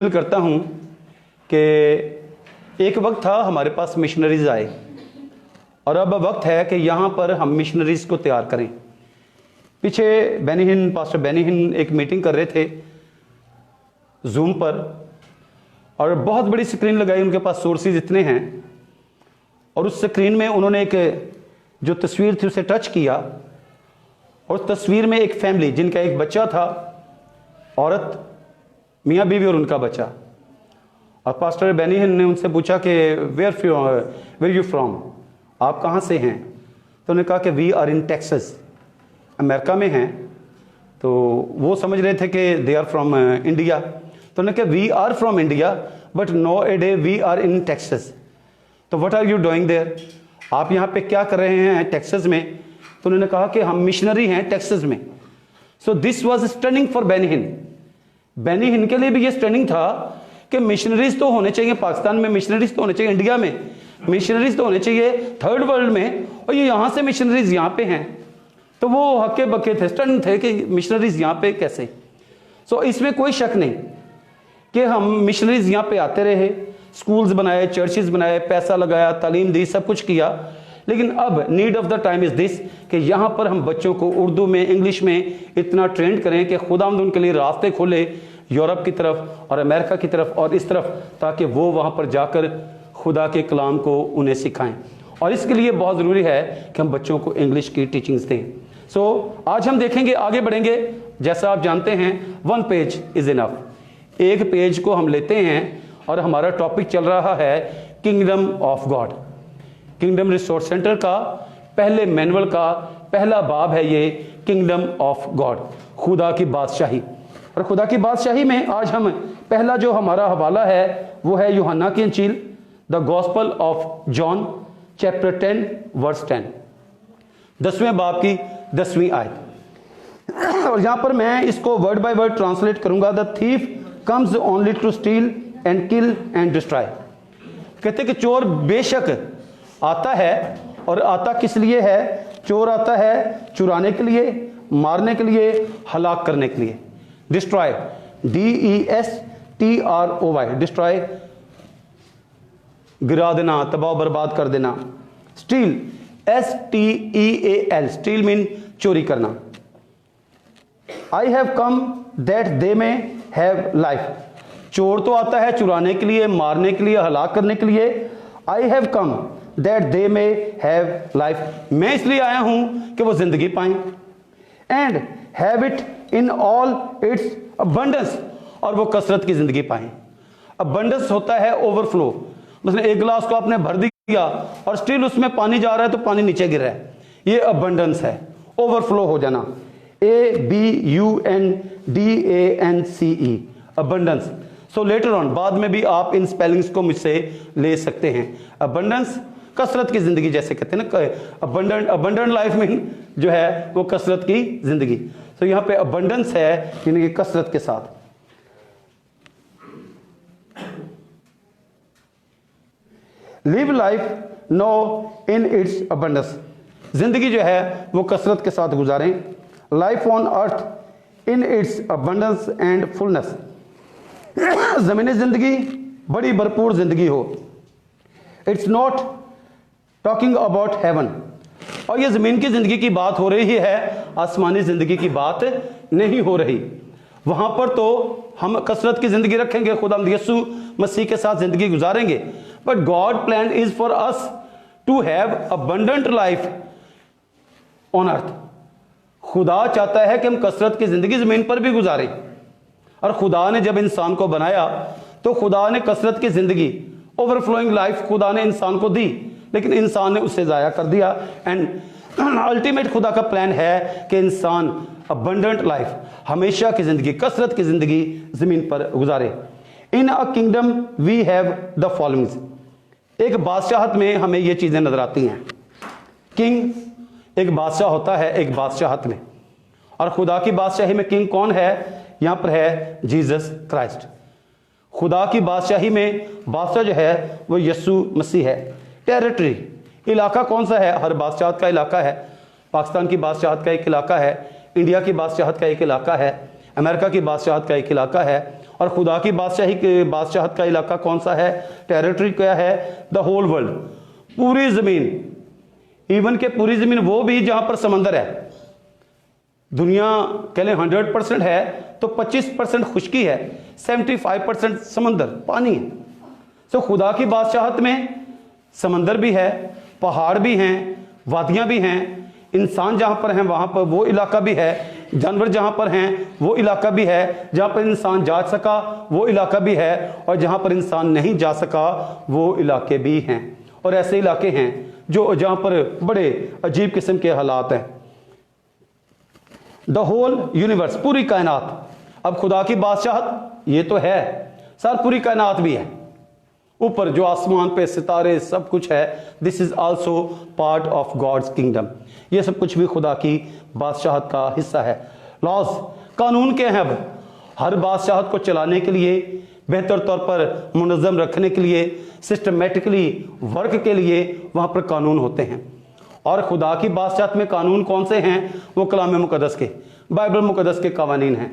करता हूँ कि एक वक्त था हमारे पास मिशनरीज आए और अब वक्त है कि यहाँ पर हम मिशनरीज को तैयार करें। पीछे पास्टर बेनीहिन एक मीटिंग कर रहे थे जूम पर और बहुत बड़ी स्क्रीन लगाई, उनके पास सोर्सेज इतने हैं और उस स्क्रीन में उन्होंने एक जो तस्वीर थी उसे टच किया और तस्वीर में एक फैमिली जिनका एक बच्चा था, औरत, मियाँ बीवी और उनका बच्चा। और पास्टर बेनीहिन ने उनसे पूछा कि वेयर यू फ्रॉम, आप कहाँ से हैं? तो उन्होंने कहा कि we are in Texas, America में हैं। तो वो समझ रहे थे कि दे आर फ्रॉम इंडिया। तो उन्होंने कहा we are from India but nowadays we are in Texas. तो what are you doing there, आप यहाँ पे क्या कर रहे हैं टेक्सास में? तो उन्होंने कहा कि हम मिशनरी हैं टेक्सास में। So this was stunning for Benny Hinn के लिए भी ये स्टनिंग था कि मिशनरीज तो होने चाहिए पाकिस्तान में, मिशनरीज तो होने चाहिए इंडिया में, मिशनरीज तो होने चाहिए थर्ड वर्ल्ड में, और ये यहाँ से मिशनरीज यहाँ पे हैं। तो वो हक्के बक्के थे, स्टन थे कि मिशनरीज यहाँ पे कैसे। सो इसमें कोई शक नहीं कि हम मिशनरीज यहाँ पे आते रहे, स्कूल्स बनाए, चर्चेज बनाए, पैसा लगाया, तालीम दी, सब कुछ किया। लेकिन अब need of the time is this कि यहाँ पर हम बच्चों को उर्दू में, इंग्लिश में इतना ट्रेंड करें कि खुदावंद उनके लिए रास्ते खोले यूरोप की तरफ और अमेरिका की तरफ और इस तरफ, ताकि वो वहाँ पर जाकर खुदा के कलाम को उन्हें सिखाएं। और इसके लिए बहुत ज़रूरी है कि हम बच्चों को इंग्लिश की टीचिंग्स दें। सो आज हम देखेंगे, आगे बढ़ेंगे। जैसा आप जानते हैं, 1 पेज इज़ इनफ। एक पेज को हम लेते हैं और हमारा टॉपिक चल रहा है kingdom of God. Kingdom resource centre का पहले मैनुअल का पहला बाब है ये, किंगडम ऑफ गॉड, खुदा की बादशाही। और खुदा की बादशाही में आज हम पहला जो हमारा हवाला है वो है यूहन्ना की इंजील, the gospel of John chapter 10 verse 10, 10वें बाब की 10वीं आयत। और यहां पर मैं इसको वर्ड बाय वर्ड ट्रांसलेट करूंगा। The thief comes only to steal and kill and destroy. कहते कि चोर बेशक आता है, और आता किस लिए है? चोर आता है चुराने के लिए, मारने के लिए, हलाक करने के लिए। डिस्ट्रॉय, DESTROY, डिस्ट्रॉय, गिरा देना, तबाह बर्बाद कर देना। स्टील, STEAL, स्टील मीन चोरी करना। I have come that they में हैव लाइफ। चोर तो आता है चुराने के लिए, मारने के लिए, हलाक करने के लिए। I have come that they में हैव लाइफ, मैं इसलिए आया हूं कि वो जिंदगी पाएं। And have it in all it's abundance, और वो कसरत की जिंदगी पाएं। अबंडेंस होता है ओवरफ्लो। मतलब एक गिलास को आपने भर दिया और स्टिल उसमें पानी जा रहा है तो पानी नीचे गिर रहा है, ये अबंडेंस है, ओवरफ्लो हो जाना। ABUNDANCE, abundance. So later on, बाद में भी आप इन स्पेलिंग्स को मुझसे ले सकते हैं। अबंडेंस, कसरत की जिंदगी जैसे कहते हैं ना, अबंडेंट लाइफ में जो है वो कसरत की जिंदगी। तो यहां पे अबंडेंस है यानी कि कसरत के साथ। Live life no in its abundance, जिंदगी जो है वो कसरत के साथ गुजारें। Life on earth in its abundance and fullness, जमीनी जिंदगी बड़ी भरपूर जिंदगी हो। It's not talking about heaven, और ये जमीन की जिंदगी की बात हो रही है, आसमानी जिंदगी की बात नहीं हो रही। वहां पर तो हम कसरत की जिंदगी रखेंगे, खुदा यीशु मसीह के साथ जिंदगी गुजारेंगे। But God plan is for us to have abundant life on earth. खुदा चाहता है कि हम कसरत की जिंदगी जमीन पर भी गुजारें। और खुदा ने जब इंसान को बनाया तो खुदा ने कसरत की जिंदगी, ओवरफ्लोइंग लाइफ खुदा ने इंसान को दी, लेकिन इंसान ने उसे जाया कर दिया। एंड अल्टीमेट खुदा का प्लान है कि इंसान अबंडेंट लाइफ, हमेशा की जिंदगी, कसरत की जिंदगी जमीन पर गुजारे। In a kingdom we have the followings, एक बादशाहत में हमें ये चीजें नजर आती हैं। किंग, एक बादशाह होता है एक बादशाहत में, और खुदा की बादशाही में किंग कौन है? यहां पर है जीसस क्राइस्ट। खुदा की बादशाही में बादशाह जो है वो यीशु मसीह है। टेरिटरी, इलाका कौन सा है? हर बादशाहत का इलाका है। पाकिस्तान की बादशाहत का एक इलाका है, इंडिया की बादशाहत का एक इलाका है, अमेरिका की बादशाहत का एक इलाका है, और खुदा की बादशाहत का इलाका कौन सा है, टेरिटरी क्या है, द होल वर्ल्ड, पूरी जमीन, इवन के पूरी जमीन वो भी जहां पर समंदर है। दुनिया कह लें 100% है तो 25% खुश्की है, 75% समंदर पानी है। तो खुदा की बादशाहत में समंदर भी है, पहाड़ भी हैं, वादियां भी हैं, इंसान जहां पर हैं वहां पर वो इलाका भी है, जानवर जहां पर हैं वो इलाका भी है, जहां पर इंसान जा सका वो इलाका भी है, और जहां पर इंसान नहीं जा सका वो इलाके भी हैं। और ऐसे इलाके हैं जो जहां पर बड़े अजीब किस्म के हालात हैं। द होल यूनिवर्स, पूरी कायनात। अब खुदा की बादशाहत ये तो है, सर पूरी कायनात भी है, ऊपर जो आसमान पे सितारे सब कुछ है, this is also part of God's kingdom. ये सब कुछ भी खुदा की बादशाहत का हिस्सा है। लॉज, कानून क्या है? अब हर बादशाहत को चलाने के लिए, बेहतर तौर पर मुनज़्ज़म रखने के लिए, सिस्टमेटिकली वर्क के लिए वहां पर कानून होते हैं। और खुदा की बादशाहत में कानून कौन से हैं? वो कलाम मुकद्दस के, बाइबल मुकद्दस के कवानीन हैं।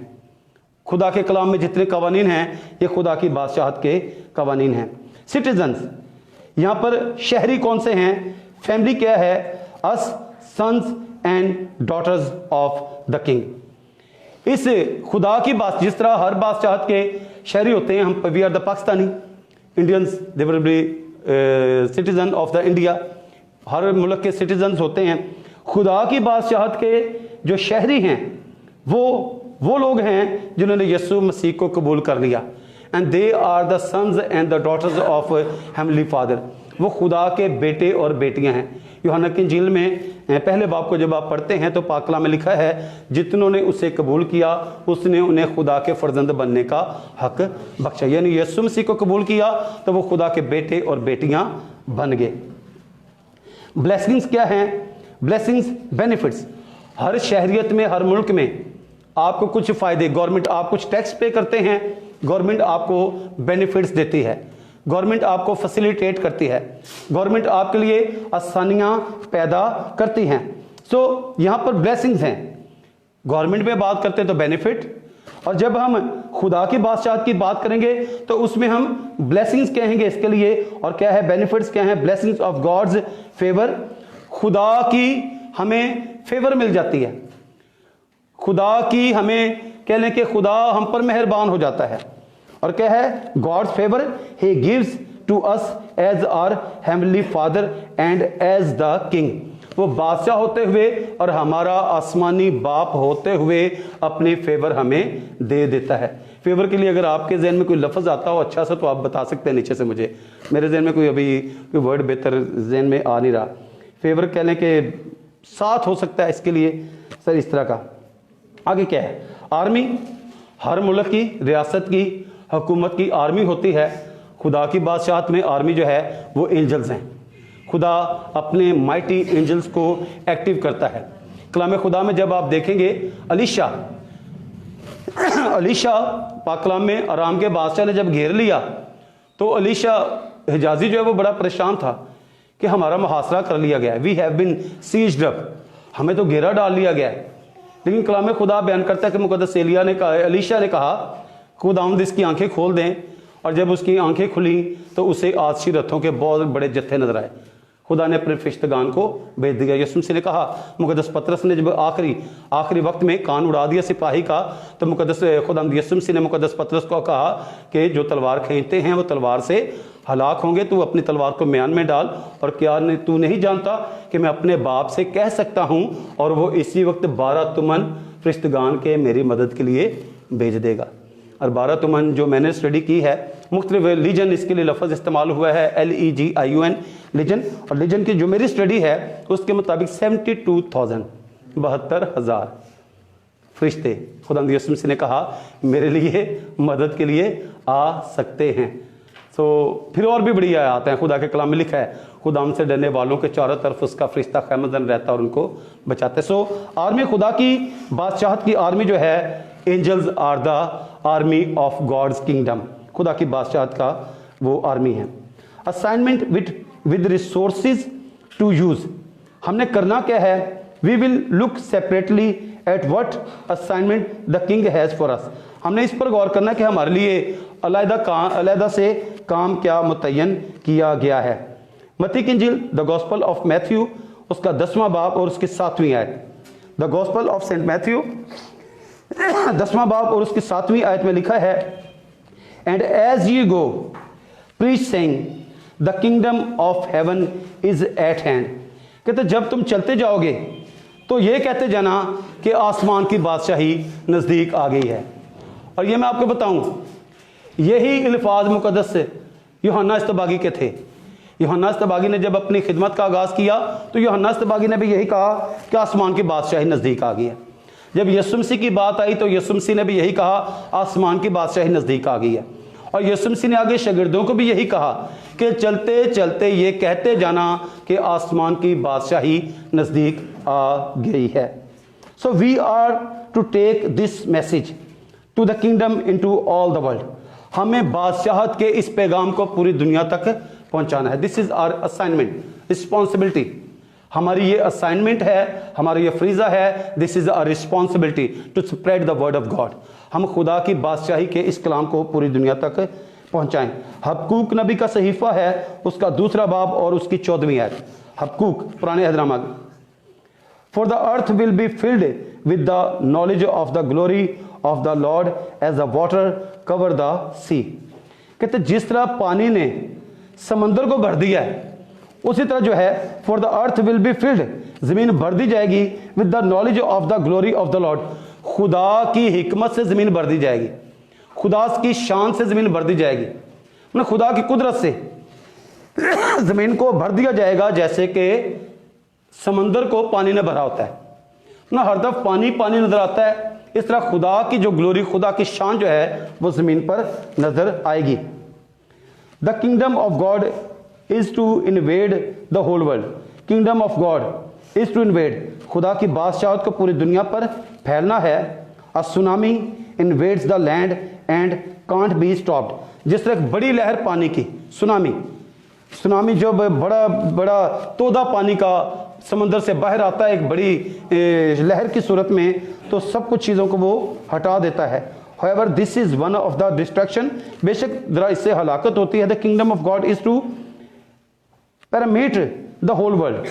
खुदा के कलाम में जितने कवानीन हैं ये खुदा की बादशाहत के कवानीन हैं। सिटीजन्स, यहां पर शहरी कौन से हैं? फैमिली क्या है? Us sons and daughters of the king. इस खुदा की बात, जिस तरह हर बादशाहत के शहरी होते हैं, हम we are the Pakistani Indians, they will be citizen of the India, हर मुल्क के सिटीजन्स होते हैं। खुदा की बादशाहत के जो शहरी हैं वो लोग हैं जिन्होंने यीशु मसीह को कबूल कर लिया, and they are the sons and the daughters of heavenly father. वो खुदा के बेटे और बेटियां हैं। यूहन्ना की इंजील में पहले बाब को जब आप पढ़ते हैं तो पाक कलाम में लिखा है, जितनों ने उसे कबूल किया उसने उन्हें खुदा के फर्जंद बनने का हक बख्शा। यानी यीशु मसीह को कबूल किया तो वो खुदा के बेटे और बेटियां बन गए। ब्लेसिंग्स क्या हैं? Blessings, benefits. हर शहरियत में, हर मुल्क में आपको कुछ फायदे, गवर्नमेंट, आप कुछ टैक्स पे करते हैं, गवर्नमेंट आपको बेनिफिट्स देती है, गवर्नमेंट आपको फैसिलिटेट करती है, गवर्नमेंट आपके लिए आसानियां पैदा करती हैं। सो यहां पर ब्लेसिंग्स हैं। गवर्नमेंट में बात करते हैं तो बेनिफिट, और जब हम खुदा की बादशाहत की बात करेंगे तो उसमें हम ब्लेसिंग्स कहेंगे इसके लिए, और क्या है? बेनिफिट्स क्या है? Blessings of God's favour. खुदा की हमें फेवर मिल जाती है, खुदा की हमें कह लें कि खुदा हम पर मेहरबान हो जाता है। और क्या है? God's favour, he gives to us as our heavenly father and as the king. वो बादशाह होते हुए और हमारा आसमानी बाप होते हुए अपनी फेवर हमें दे देता है। फेवर के लिए अगर आपके जहन में कोई लफ्ज आता हो अच्छा सा तो आप बता सकते हैं नीचे से मुझे, मेरे जहन में कोई अभी कोई वर्ड बेहतर जहन में आ नहीं रहा। फेवर कह लें कि साथ हो सकता है इसके लिए सर, इस तरह का। आगे क्या है? आर्मी, हर मुल्क की, रियासत की, हुकूमत की आर्मी होती है। खुदा की बादशाहत में आर्मी जो है वो एंजल्स हैं। खुदा अपने माइटी एंजल्स को एक्टिव करता है। कलाम खुदा में जब आप देखेंगे अलीशा पाक कलाम में आराम के बादशाह ने जब घेर लिया तो अलीशा हिजाजी जो है वो बड़ा परेशान था कि हमारा मुहासरा कर लिया गया है, we have been seized up, हमें तो घेरा डाल लिया गया है। लेकिन कलाम खुदा बयान करता है कि मुकद्दस अलीशा ने कहा खुदावंद इसकी आंखें खोल दें, और जब उसकी आंखें खुली तो उसे आदशी रथों के बहुत बड़े जत्थे नजर आए। खुदा ने अपने फरिश्तगान को भेज दिया। यीशु मसीह ने कहा, मुकद्दस पतरस ने जब आखिरी वक्त में कान उड़ा दिया सिपाही का, तो मुकद्दस खुदावंद यीशु मसीह ने मुकद्दस पतरस को कहा कि जो तलवार खींचते हैं वो तलवार से हलाक होंगे, तू अपनी तलवार को म्यान में डाल, और क्या तू नहीं जानता कि मैं अपने बाप से कह सकता हूं और वो इसी वक्त 12 तुमन फरिश्तगान के मेरी मदद के लिए भेज देगा। और 12 तुमन जो मैंने स्टडी की है, मुख्तलिफ लीजन इसके लिए लफ्ज़ इस्तेमाल हुआ है, LEGION लीजन। और लीजन की जो मेरी स्टडी है उसके मुताबिक 72,000 72,000 फरिश्ते खुदावंद यीशु मसीह ने कहा मेरे लिए मदद के लिए आ सकते हैं। तो फिर और भी बड़ी आयत हैं, खुदा के कलाम में लिखा है, खुदाम से डरने वालों के चारों तरफ उसका फरिश्ता क़यामतन रहता और उनको बचाते। सो आर्मी, खुदा की बादशाहत की आर्मी जो है, angels are the army of God's kingdom, खुदा की बादशाहत का वो आर्मी है। Assignment with resources to use, हमने करना क्या है? We will look separately at what assignment the king has for us. हमने इस पर गौर करना है कि हमारे लिए अलहदा से काम क्या मुतय्यन किया गया है। मत्ती की इंजील द गॉस्पल ऑफ मैथ्यू उसका 10वां बाब और उसकी 7वीं आयत। The gospel of Saint Matthew 10वां बाब और उसकी 7वीं आयत में लिखा है, and as you go preach saying the kingdom of heaven is at hand. कहते जब तुम चलते जाओगे तो ये कहते जाना कि आसमान की बादशाही नज़दीक आ गई है। और ये मैं आपको बताऊं, यही अल्फाज मुकद्दस यूहन्ना इस्तबागी के थे। यूहन्ना इस्तबागी ने जब अपनी खिदमत का आगाज़ किया तो यूहन्ना इस्तबागी ने भी यही कहा कि आसमान की बादशाही नज़दीक आ गई है। जब यीशु मसीह की बात आई तो यीशु मसीह ने भी यही कहा, आसमान की बादशाही नज़दीक आ गई है। और यीशु मसीह ने आगे शागिर्दों को भी यही कहा कि चलते चलते ये कहते जाना कि आसमान की बादशाही नज़दीक आ गई है। So we are to take this message to the kingdom into all the world. हमें बादशाहत के इस पैगाम को पूरी दुनिया तक पहुंचाना है। This is our assignment, responsibility. हमारी ये असाइनमेंट है, हमारा ये फ्रीजा है। This is our responsibility to spread the word of God. हम खुदा की बादशाही के इस कलाम को पूरी दुनिया तक पहुंचाएं। हबकूक नबी का सहीफा है, उसका 2 बाब और उसकी 14वीं आयत। हबकूक पुराने अहदनामा, for the earth will be filled with the knowledge of the glory of the Lord as the water cover the sea. कहते जिस तरह पानी ने समंदर को भर दिया है, उसी तरह जो है for the earth will be field, जमीन भर दी जाएगी with the knowledge of the glory of the Lord. खुदा की हिकमत से जमीन भर दी जाएगी, खुदा की शान से जमीन भर दी जाएगी, मतलब खुदा की कुदरत से जमीन को भर दिया जाएगा जैसे कि समंदर को पानी ने भरा होता है ना। हर तरफ पानी पानी नजर आता है, इस तरह खुदा की जो ग्लोरी, खुदा की शान जो है वो जमीन पर नजर आएगी। The kingdom of God is to invade the whole world. Kingdom of God is to invade, खुदा की बादशाहत को पूरी दुनिया पर फैलना है। A tsunami invades the land and can't be stopped. जिस तरह एक बड़ी लहर पानी की, सुनामी जो बड़ा बड़ा तोदा पानी का समंदर से बाहर आता है एक बड़ी लहर की सूरत में, तो सब कुछ चीज़ों को वो हटा देता है। However, this is one of the destruction, बेशक जरा इससे हलाकत होती है। The kingdom of God is to permeate the whole world,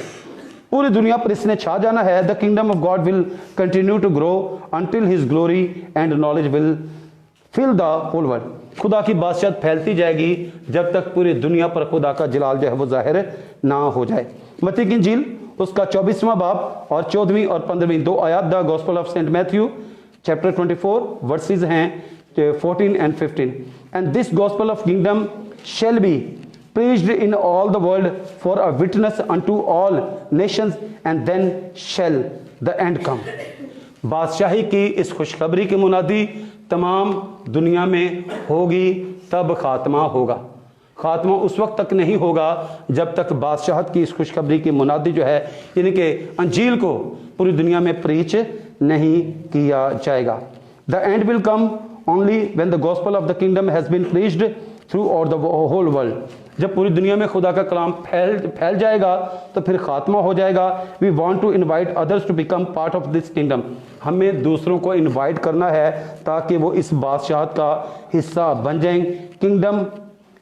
पूरी दुनिया पर इसने छा जाना है। The kingdom of God will continue to grow until his glory and knowledge will fill the whole world। खुदा की बादशाहत फैलती जाएगी जब तक पूरी दुनिया पर खुदा का जलाल जो है वो जाहिर ना हो जाए। मत्ती की इंजील उसका 24वां बाब और 14वीं और 15वीं 2 आयत। The gospel of Saint Matthew chapter 24 verses हैं 14 and 15। And this gospel of kingdom shall be preached in all the world for a witness unto all nations and then shall the end come। बादशाही की इस खुशखबरी की मुनादी तमाम दुनिया में होगी, तब खात्मा होगा। खात्मा उस वक्त तक नहीं होगा जब तक बादशाहत की इस खुशखबरी की मुनादी जो है, यानी कि अंजील को पूरी दुनिया में प्रीच नहीं किया जाएगा। The end will come only when the gospel of the kingdom has been preached throughout the whole world. जब पूरी दुनिया में खुदा का कलाम फैल जाएगा तो फिर खात्मा हो जाएगा। We want to invite others to become part of this kingdom. हमें दूसरों को इनवाइट करना है ताकि वो इस बादशाहत का हिस्सा बन जाएं। किंगडम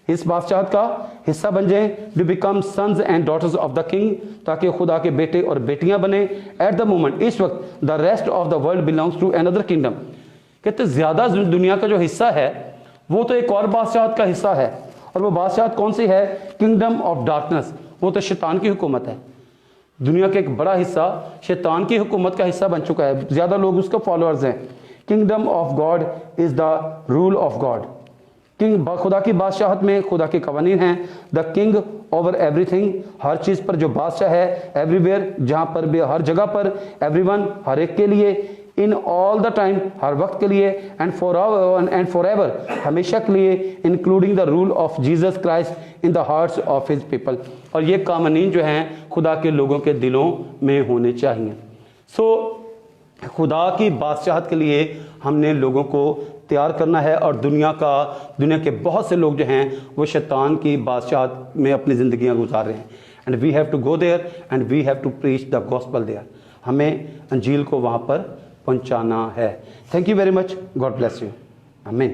इस बादशाहत का हिस्सा बन जाएं। To become sons and daughters of the king, ताकि खुदा के बेटे और बेटियां बने। एट द मोमेंट, इस वक्त, the rest of the world belongs to another kingdom. कहते ज्यादा दुनिया का जो हिस्सा है वो तो एक और बादशाहत का हिस्सा है, और वो बादशाहत कौन सी है? Kingdom of darkness. वो तो शैतान की हुकूमत है। दुनिया का एक बड़ा हिस्सा शैतान की हुकूमत का हिस्सा बन चुका है, ज्यादा लोग उसके फॉलोअर्स हैं। Kingdom of God is the rule of God. King, खुदा की बादशाहत में खुदा के कवानीन हैं। द किंग ओवर एवरीथिंग, हर चीज पर जो बादशाह है। एवरीवेयर, जहां पर भी, हर जगह पर। एवरीवन, हर एक के लिए। इन ऑल द टाइम, हर वक्त के लिए। एंड फॉर एवर, हमेशा के लिए। Including the rule of Jesus Christ in the hearts of his people. और ये कामनीन जो हैं खुदा के लोगों के दिलों में होने चाहिए। सो खुदा की बादशाहत के लिए हमने लोगों को तैयार करना है। और दुनिया के बहुत से लोग जो हैं वो शैतान की बादशाहत में अपनी ज़िंदगियां गुजार रहे हैं। And we have to go there and we have to preach the gospel there. हमें अंजील को वहाँ पर पहुँचाना है। Thank you very much. God bless you. आमीन।